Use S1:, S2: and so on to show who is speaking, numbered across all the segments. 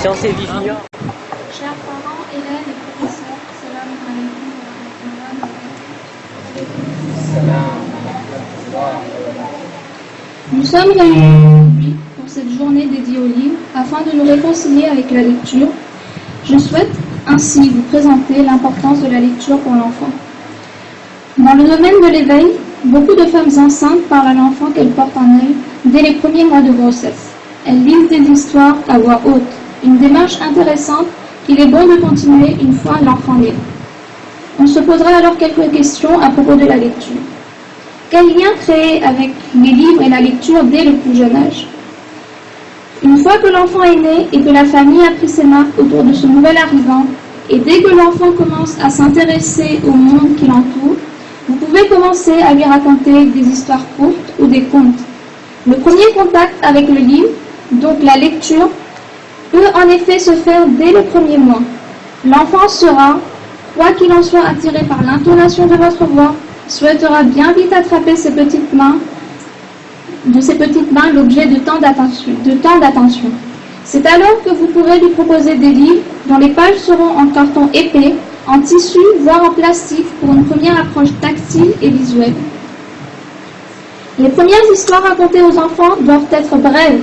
S1: Sciences et vie junior.
S2: Chers parents, élèves et professeurs, salam alaikum wa rahmatullahi. Nous sommes réunis aujourd'hui pour cette journée dédiée au livre afin de nous réconcilier avec la lecture. Je souhaite ainsi vous présenter l'importance de la lecture pour l'enfant. Dans le domaine de l'éveil, beaucoup de femmes enceintes parlent à l'enfant qu'elles portent en elles dès les premiers mois de grossesse. Elles lisent des histoires à voix haute, une démarche intéressante qu'il est bon de continuer une fois l'enfant né. On se posera alors quelques questions à propos de la lecture. Quel lien créer avec les livres et la lecture dès le plus jeune âge? Une fois que l'enfant est né et que la famille a pris ses marques autour de ce nouvel arrivant, et dès que l'enfant commence à s'intéresser au monde qui l'entoure, vous pouvez commencer à lui raconter des histoires courtes ou des contes. Le premier contact avec le livre, donc la lecture, peut en effet se faire dès le premier mois. L'enfant sera, quoi qu'il en soit, attiré par l'intonation de votre voix, souhaitera bien vite attraper de ses petites mains l'objet de tant d'attention. C'est alors que vous pourrez lui proposer des livres dont les pages seront en carton épais, en tissu, voire en plastique pour une première approche tactile et visuelle. Les premières histoires racontées aux enfants doivent être brèves.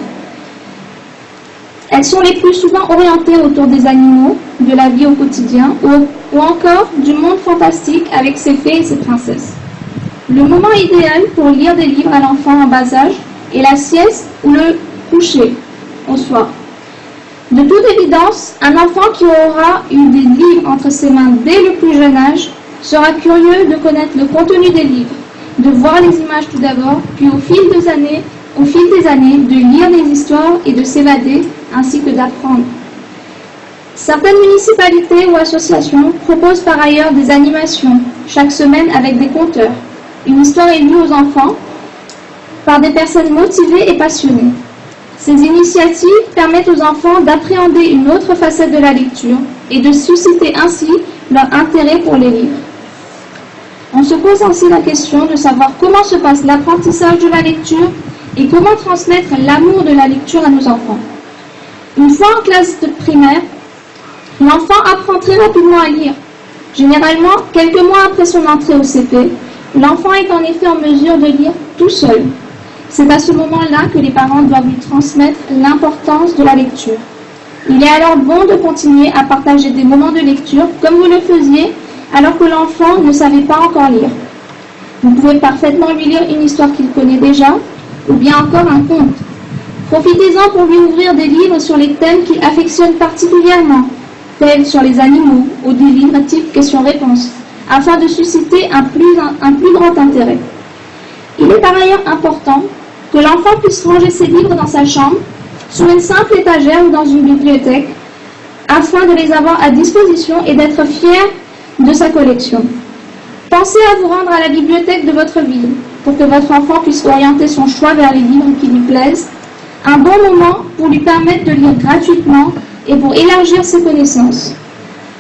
S2: Elles sont les plus souvent orientées autour des animaux, de la vie au quotidien ou encore du monde fantastique avec ses fées et ses princesses. Le moment idéal pour lire des livres à l'enfant en bas âge est la sieste ou le coucher au soir. De toute évidence, un enfant qui aura eu des livres entre ses mains dès le plus jeune âge sera curieux de connaître le contenu des livres, de voir les images tout d'abord, puis au fil des années, de lire les histoires et de s'évader, ainsi que d'apprendre. Certaines municipalités ou associations proposent par ailleurs des animations, chaque semaine avec des conteurs. Une histoire est lue aux enfants par des personnes motivées et passionnées. Ces initiatives permettent aux enfants d'appréhender une autre facette de la lecture et de susciter ainsi leur intérêt pour les livres. On se pose ainsi la question de savoir comment se passe l'apprentissage de la lecture et comment transmettre l'amour de la lecture à nos enfants. Une fois en classe de primaire, l'enfant apprend très rapidement à lire. Généralement, quelques mois après son entrée au CP, l'enfant est en effet en mesure de lire tout seul. C'est à ce moment-là que les parents doivent lui transmettre l'importance de la lecture. Il est alors bon de continuer à partager des moments de lecture comme vous le faisiez alors que l'enfant ne savait pas encore lire. Vous pouvez parfaitement lui lire une histoire qu'il connaît déjà ou bien encore un conte. Profitez-en pour lui ouvrir des livres sur les thèmes qu'il affectionne particulièrement, tels sur les animaux ou des livres type questions-réponses, afin de susciter un plus grand intérêt. Il est par ailleurs important que l'enfant puisse ranger ses livres dans sa chambre, sur une simple étagère ou dans une bibliothèque, afin de les avoir à disposition et d'être fier de sa collection. Pensez à vous rendre à la bibliothèque de votre ville pour que votre enfant puisse orienter son choix vers les livres qui lui plaisent. Un bon moment pour lui permettre de lire gratuitement et pour élargir ses connaissances.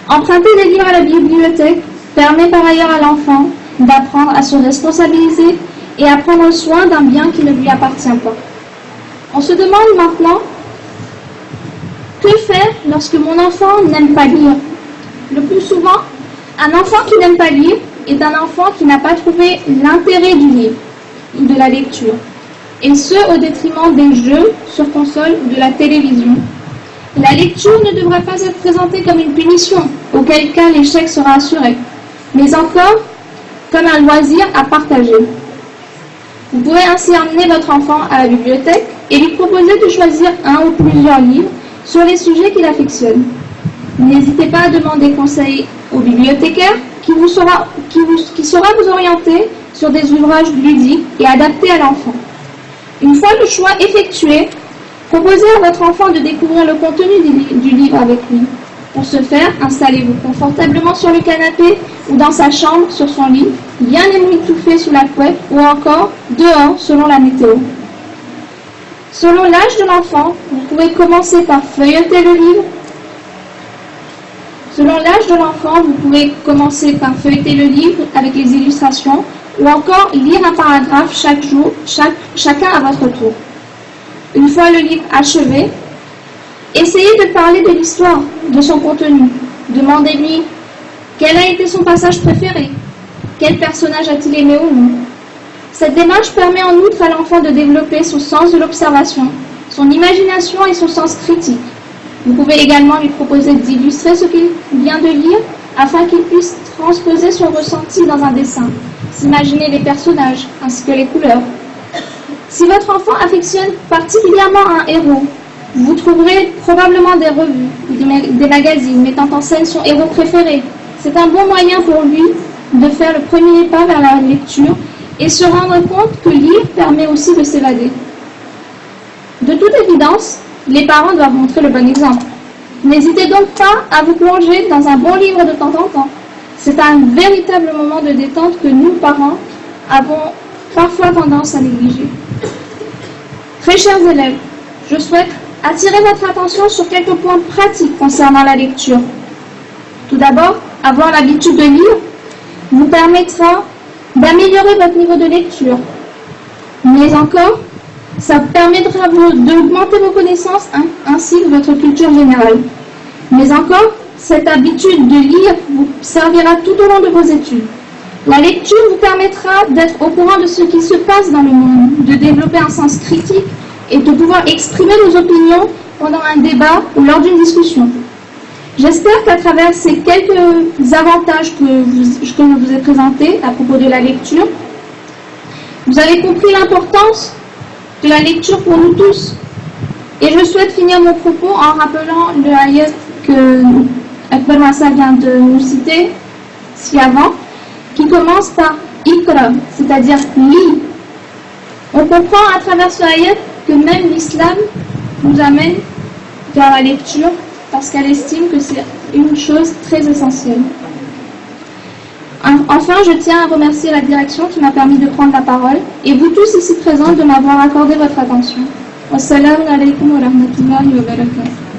S2: Emprunter des livres à la bibliothèque permet par ailleurs à l'enfant d'apprendre à se responsabiliser et à prendre soin d'un bien qui ne lui appartient pas. On se demande maintenant, que faire lorsque mon enfant n'aime pas lire? Le plus souvent, un enfant qui n'aime pas lire est un enfant qui n'a pas trouvé l'intérêt du livre ou de la lecture, et ce au détriment des jeux sur console ou de la télévision. La lecture ne devrait pas être présentée comme une punition, auquel cas l'échec sera assuré, mais encore comme un loisir à partager. Vous pouvez ainsi emmener votre enfant à la bibliothèque et lui proposer de choisir un ou plusieurs livres sur les sujets qu'il affectionne. N'hésitez pas à demander conseil au bibliothécaire qui saura vous orienter sur des ouvrages ludiques et adaptés à l'enfant. Une fois le choix effectué, proposez à votre enfant de découvrir le contenu du livre avec lui. Pour ce faire, installez-vous confortablement sur le canapé ou dans sa chambre sur son lit, bien émitouflé sous la couette ou encore dehors selon la météo. Selon l'âge de l'enfant, vous pouvez commencer par feuilleter le livre. Selon l'âge de l'enfant, vous pouvez commencer par feuilleter le livre avec les illustrations ou encore lire un paragraphe chaque jour, chacun à votre tour. Une fois le livre achevé, Essayez de parler de l'histoire, de son contenu. Demandez-lui quel a été son passage préféré, quel personnage a-t-il aimé ou non. Cette démarche permet en outre à l'enfant de développer son sens de l'observation, son imagination et son sens critique. Vous pouvez également lui proposer d'illustrer ce qu'il vient de lire afin qu'il puisse transposer son ressenti dans un dessin, s'imaginer les personnages ainsi que les couleurs. Si votre enfant affectionne particulièrement un héros, vous trouverez probablement des revues ou des magazines mettant en scène son héros préféré. C'est un bon moyen pour lui de faire le premier pas vers la lecture et se rendre compte que lire permet aussi de s'évader. De toute évidence, les parents doivent montrer le bon exemple. N'hésitez donc pas à vous plonger dans un bon livre de temps en temps. C'est un véritable moment de détente que nous, parents, avons parfois tendance à négliger. Très chers élèves, je souhaite attirer votre attention sur quelques points pratiques concernant la lecture. Tout d'abord, avoir l'habitude de lire vous permettra d'améliorer votre niveau de lecture. Mais encore, ça permettra d'augmenter vos connaissances ainsi que votre culture générale. Mais encore, cette habitude de lire vous servira tout au long de vos études. La lecture vous permettra d'être au courant de ce qui se passe dans le monde, de développer un sens critique et de pouvoir exprimer vos opinions pendant un débat ou lors d'une discussion. J'espère qu'à travers ces quelques avantages que je vous ai présentés à propos de la lecture, vous avez compris l'importance de la lecture pour nous tous. Et je souhaite finir mon propos en rappelant le ayat que Akbar Massa vient de nous citer ci-avant, qui commence par Iqra, c'est-à-dire lis. On comprend à travers ce ayat que même l'islam nous amène vers la lecture parce qu'elle estime que c'est une chose très essentielle. Enfin, je tiens à remercier la direction qui m'a permis de prendre la parole et vous tous ici présents de m'avoir accordé votre attention. Wassalamu alaikum wa rahmatullahi wa barakatuh.